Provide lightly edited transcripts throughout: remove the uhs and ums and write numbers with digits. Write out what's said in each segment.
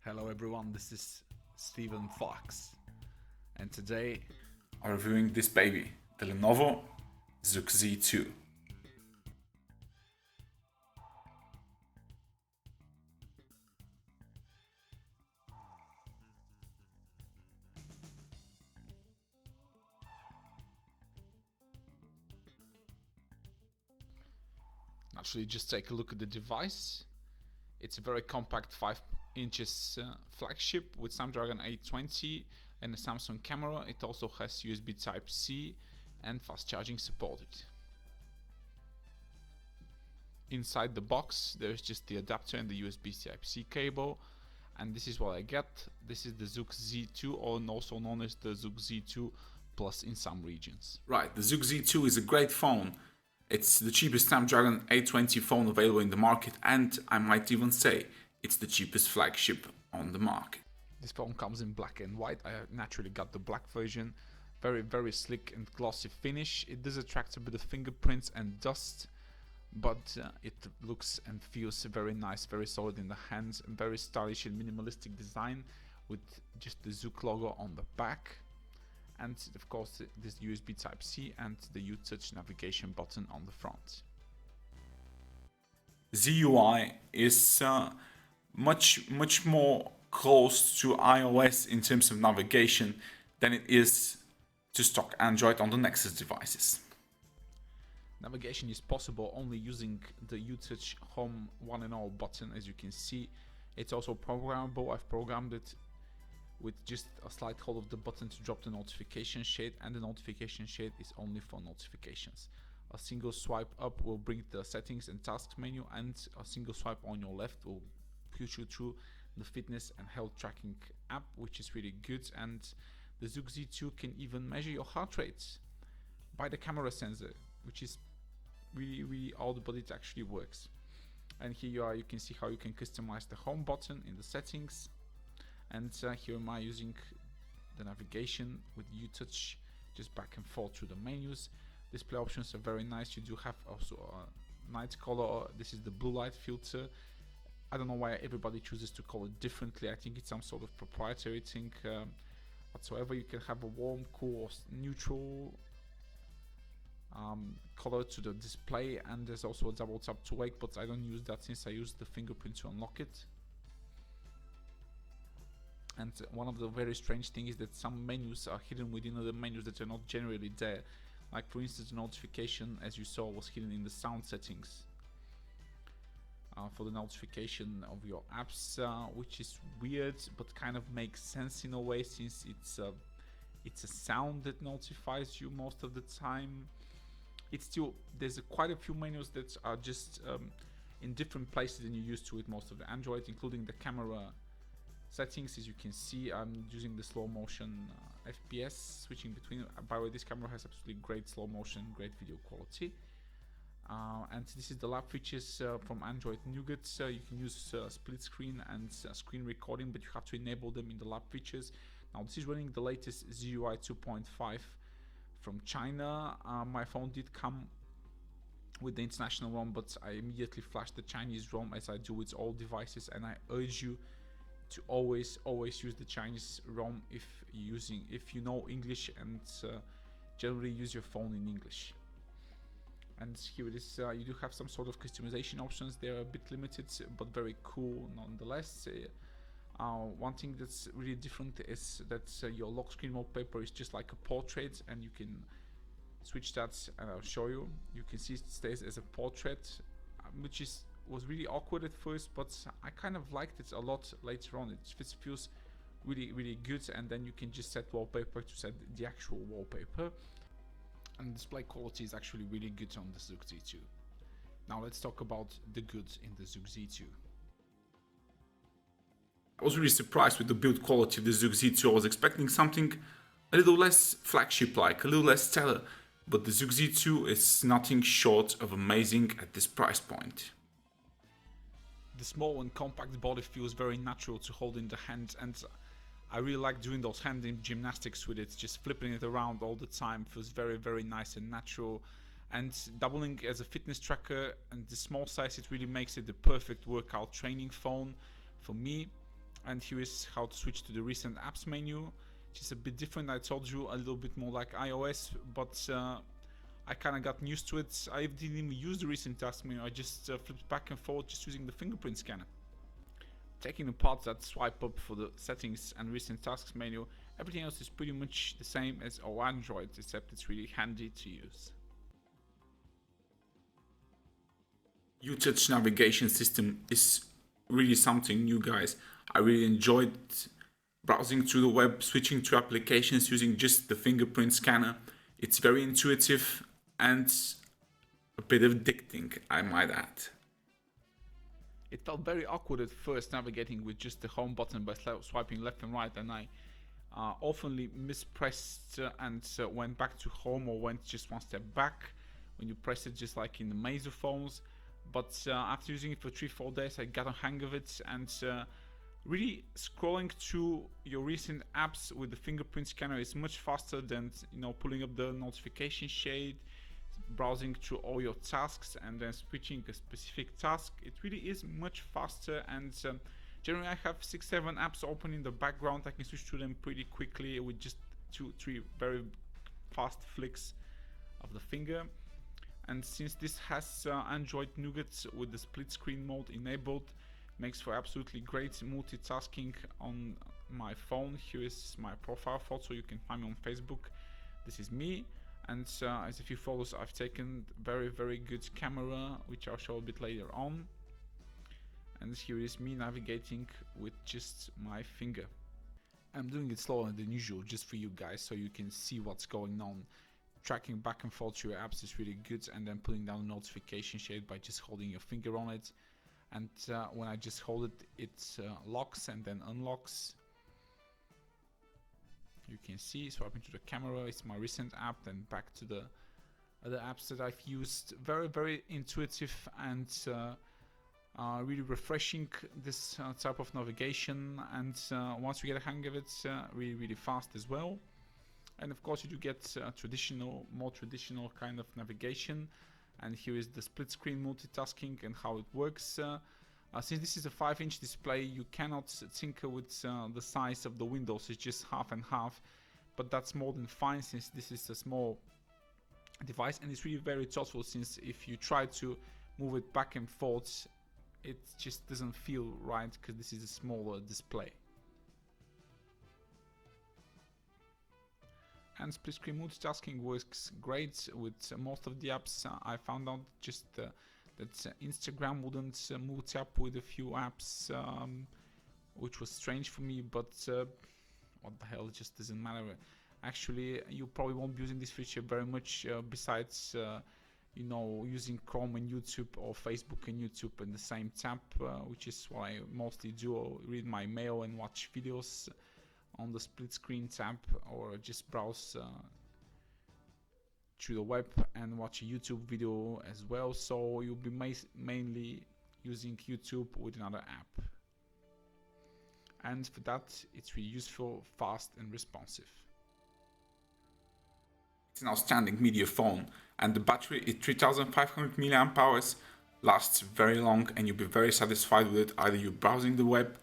Hello everyone, this is Stephen Fox, and today I'm reviewing this baby, the Lenovo Zuk Z2. naturally just take a look at the device. It's a very compact 5 inches flagship with Snapdragon 820 and a Samsung camera. It also has USB Type-C and fast charging supported. Inside the box there's just the adapter and the USB Type-C cable, and this is what I get. This is the Zuk Z2, or also known as the Zuk Z2 Plus in some regions. Right, the Zuk Z2 is a great phone. It's the cheapest Snapdragon 820 phone available in the market, and I might even say it's the cheapest flagship on the market. This phone comes in black and white. I naturally got the black version. Very slick and glossy finish. It does attract a bit of fingerprints and dust, but it looks and feels very nice, very solid in the hands, and very stylish and minimalistic design with just the Zuk logo on the back. And of course this USB Type-C and the U-Touch navigation button on the front. The UI is much more close to iOS in terms of navigation than it is to stock Android on the Nexus devices. Navigation is possible only using the U-Touch Home 1 and All button. As you can see, it's also programmable. I've programmed it with just a slight hold of the button to drop the notification shade, and the notification shade is only for notifications. A single swipe up will bring the settings and tasks menu, and a single swipe on your left will push you through the fitness and health tracking app, which is really good. And the Zuk Z2 can even measure your heart rate by the camera sensor, which is really odd, but it actually works. And here you are, you can see how you can customize the home button in the settings. And here am I using the navigation with U-Touch, just back and forth through the menus. Display options are very nice. You do have also a night color. This is the blue light filter. I don't know why everybody chooses to call it differently. I think it's some sort of proprietary thing whatsoever. You can have a warm, cool, or neutral color to the display, and there's also a double tap to wake, but I don't use that since I use the fingerprint to unlock it. And one of the very strange things is that some menus are hidden within other menus that are not generally there. Like for instance, the notification, as you saw, was hidden in the sound settings for the notification of your apps, which is weird, but kind of makes sense in a way, since it's a sound that notifies you most of the time. It's still, there's quite a few menus that are just in different places than you're used to with most of the Android, including the camera settings. As you can see, I'm using the slow motion FPS, switching between. By the way, this camera has absolutely great slow motion, great video quality. And this is the lab features from Android Nougat. You can use split screen and screen recording, but you have to enable them in the lab features. Now this is running the latest ZUI 2.5 from China. My phone did come with the international ROM, but I immediately flashed the Chinese ROM, as I do with all devices, and I urge you to always use the Chinese ROM if you know English, and generally use your phone in English. And here it is. You do have some sort of customization options. They're a bit limited, but very cool nonetheless. One thing that's really different is that your lock screen wallpaper is just like a portrait, and you can switch that, and I'll show you. You can see it stays as a portrait, which was really awkward at first, but I kind of liked it a lot later on. It feels really good, and then you can just set wallpaper to set the actual wallpaper, and display quality is actually really good on the Zuk Z2. Now let's talk about the goods in the Zuk Z2. I was really surprised with the build quality of the Zuk Z2. I was expecting something a little less flagship-like, a little less stellar, but the Zuk Z2 is nothing short of amazing at this price point. The small and compact body feels very natural to hold in the hand, and I really like doing those hand gymnastics with it. Just flipping it around all the time feels very nice and natural. And doubling as a fitness tracker, and the small size, it really makes it the perfect workout training phone for me. And here is how to switch to the recent apps menu, which is a bit different. I told you, a little bit more like iOS, but I kind of got used to it. I didn't even use the recent task menu. I just flipped back and forth just using the fingerprint scanner. Taking apart that swipe up for the settings and recent tasks menu, everything else is pretty much the same as our Android, except it's really handy to use. UTouch navigation system is really something new, guys. I really enjoyed browsing through the web, switching to applications using just the fingerprint scanner. It's very intuitive and a bit addicting, I might add. It felt very awkward at first navigating with just the home button by swiping left and right, and I oftenly mispressed and went back to home or went just one step back when you press it, just like in the Meizu phones. But after using it for 3-4 days, I got a hang of it, and really scrolling through your recent apps with the fingerprint scanner is much faster than, you know, pulling up the notification shade, browsing through all your tasks and then switching a specific task. It really is much faster, and generally I have 6-7 apps open in the background. I can switch through them pretty quickly with just 2-3 very fast flicks of the finger. And since this has Android Nougat with the split screen mode enabled, makes for absolutely great multitasking on my phone. Here is my profile photo. You can find me on Facebook. This is me, and as a few photos I've taken. Very good camera, which I'll show a bit later on. And here is me navigating with just my finger. I'm doing it slower than usual just for you guys, so you can see what's going on. Tracking back and forth through your apps is really good, and then pulling down the notification shade by just holding your finger on it. And when I just hold it, it locks and then unlocks. You can see, swiping to the camera, it's my recent app, then back to the other apps that I've used. Very intuitive and really refreshing, this type of navigation, and once you get a hang of it, really fast as well. And of course you do get more traditional kind of navigation. And here is the split screen multitasking and how it works. Since this is a 5-inch display, you cannot tinker with the size of the windows. It's just half and half, but that's more than fine since this is a small device, and it's really very thoughtful, since if you try to move it back and forth, it just doesn't feel right because this is a smaller display. And split screen multitasking works great with most of the apps. I found out just that Instagram wouldn't multi up with a few apps, which was strange for me, but what the hell, it just doesn't matter. Actually, you probably won't be using this feature very much besides you know, using Chrome and YouTube, or Facebook and YouTube in the same tab, which is what I mostly do. I'll read my mail and watch videos on the split screen tab, or just browse through the web and watch a YouTube video as well. So you'll be mainly using YouTube with another app, and for that it's really useful, fast and responsive. It's an outstanding media phone, and the battery is 3500 mAh, lasts very long, and you'll be very satisfied with it. Either you're browsing the web,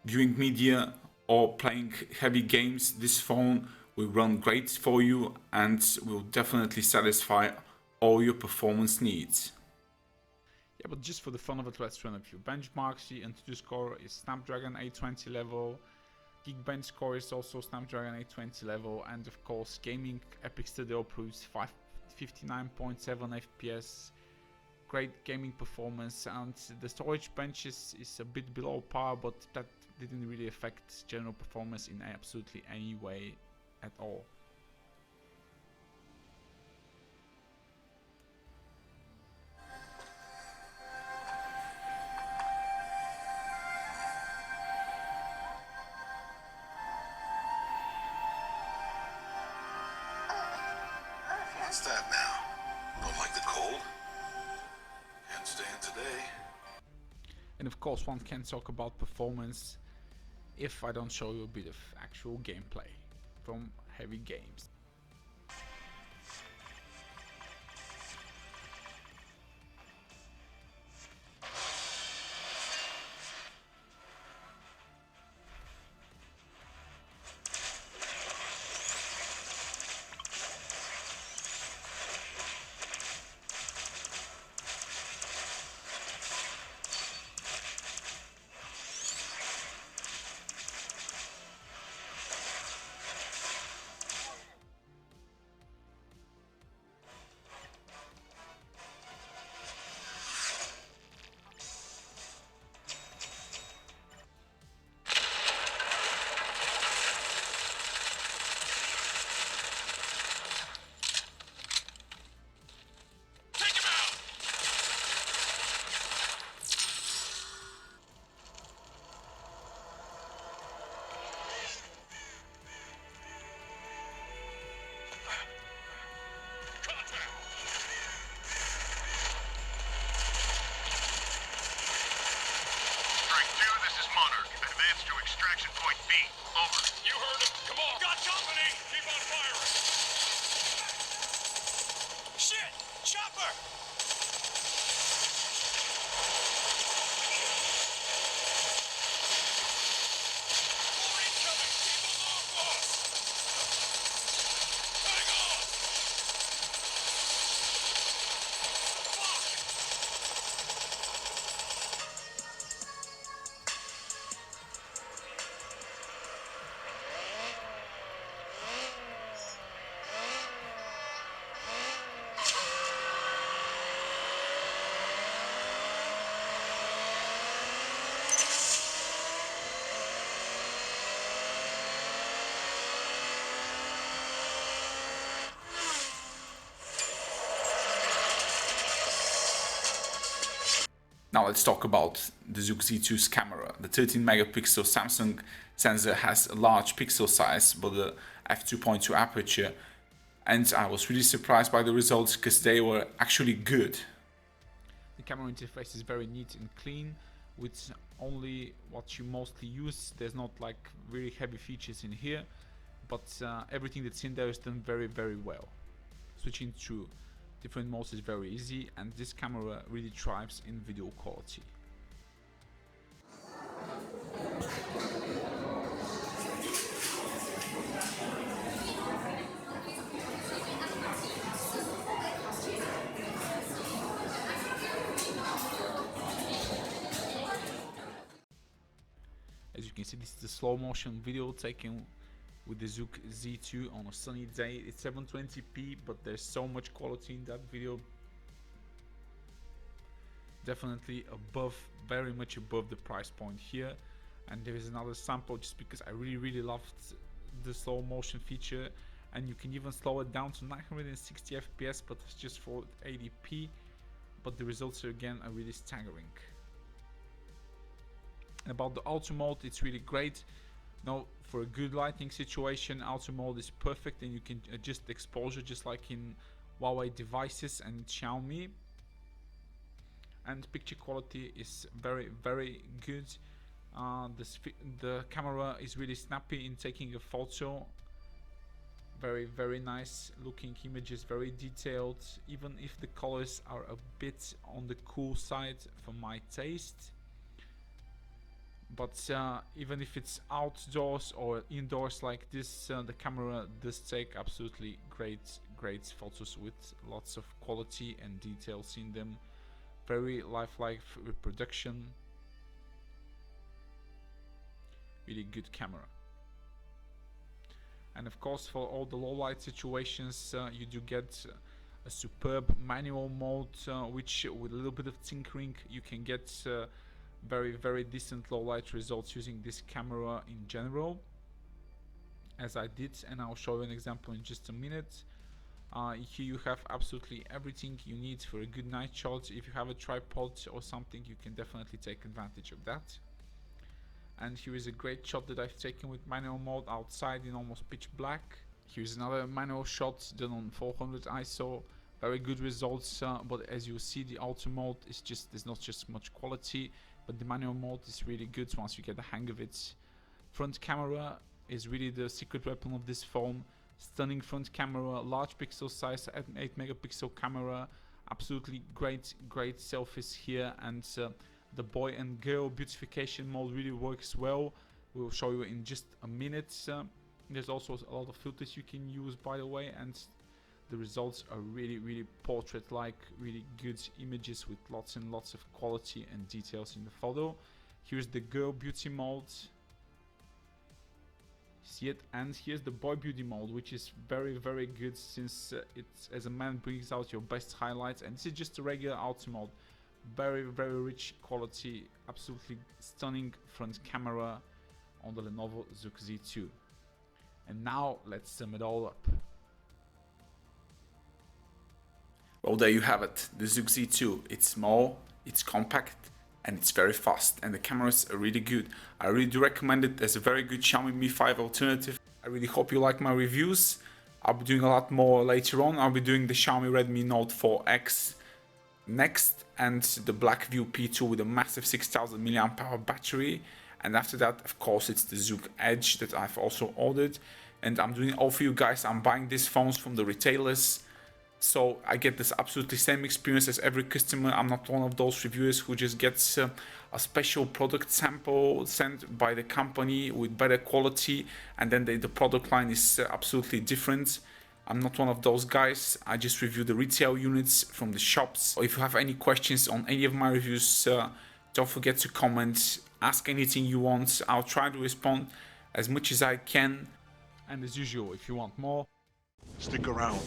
viewing media, or playing heavy games, this phone will run great for you and will definitely satisfy all your performance needs. Yeah, but just for the fun of it, let's run a few benchmarks. The Antutu score is Snapdragon 820 level. Geekbench score is also Snapdragon 820 level, and of course gaming, Epic Studio proves 59.7 FPS. Great gaming performance, and the storage bench is a bit below par, but that didn't really affect general performance in absolutely any way at all. What's that now? Don't like the cold? Can't stay in today. And of course one can't talk about performance if I don't show you a bit of actual gameplay from heavy games. extraction point B. Over. You heard him. Come on. Got company. Keep on firing. Shit! Chopper! More incoming. Keep them off us. Hang on. Fuck! Now let's talk about the Zuk Z2's camera. The 13 megapixel Samsung sensor has a large pixel size but the f2.2 aperture, and I was really surprised by the results because they were actually good. The camera interface is very neat and clean with only what you mostly use. There's not like really heavy features in here, but everything that's in there is done very, very well. Switching to different modes is very easy, and this camera really thrives in video quality. As you can see, this is a slow motion video taken with the Zuk Z2 on a sunny day. It's 720p, but there's so much quality in that video. Definitely above, very much above the price point here. And there is another sample just because I really loved the slow motion feature, and you can even slow it down to 960 fps, but it's just for 80p. But the results again are really staggering. And about the auto mode, it's really great. Now, for a good lighting situation, auto mode is perfect, and you can adjust the exposure just like in Huawei devices and Xiaomi. And picture quality is very good. The camera is really snappy in taking a photo. Very nice looking images, very detailed, even if the colors are a bit on the cool side for my taste. But even if it's outdoors or indoors like this, the camera does take absolutely great photos with lots of quality and details in them. Very lifelike reproduction. Really good camera. And of course, for all the low light situations, you do get a superb manual mode, which with a little bit of tinkering you can get very decent low light results using this camera in general, as I did, and I'll show you an example in just a minute. Here you have absolutely everything you need for a good night shot. If you have a tripod or something, you can definitely take advantage of that. And here is a great shot that I've taken with manual mode outside in almost pitch black. Here's another manual shot done on 400 ISO. Very good results, but as you see, the auto mode is there's not just much quality, but the manual mode is really good once you get the hang of it. Front camera is really the secret weapon of this phone. Stunning front camera, large pixel size, 8 megapixel camera, absolutely great selfies here, and the boy and girl beautification mode really works well. We'll show you in just a minute. There's also a lot of filters you can use, by the way, and the results are really portrait-like, really good images with lots and lots of quality and details in the photo. Here's the girl beauty mode. See it? And here's the boy beauty mode, which is very good, since it's, as a man, brings out your best highlights. And this is just a regular auto mode. Very rich quality, absolutely stunning front camera on the Lenovo Zuk Z2. And now let's sum it all up. Well, there you have it, the Zuk Z2. It's small, it's compact, and it's very fast, and the cameras are really good. I really do recommend it as a very good Xiaomi Mi 5 alternative. I really hope you like my reviews. I'll be doing a lot more later on. I'll be doing the Xiaomi Redmi Note 4X next, and the Blackview P2 with a massive 6000 mAh battery, And after that, of course, it's the Zuk Edge that I've also ordered. And I'm doing it all for you guys. I'm buying these phones from the retailers, so I get this absolutely same experience as every customer. I'm not one of those reviewers who just gets a special product sample sent by the company with better quality, and then the product line is absolutely different. I'm not one of those guys. I just review the retail units from the shops. If you have any questions on any of my reviews, don't forget to comment. Ask anything you want. I'll try to respond as much as I can. And as usual, if you want more, Stick around.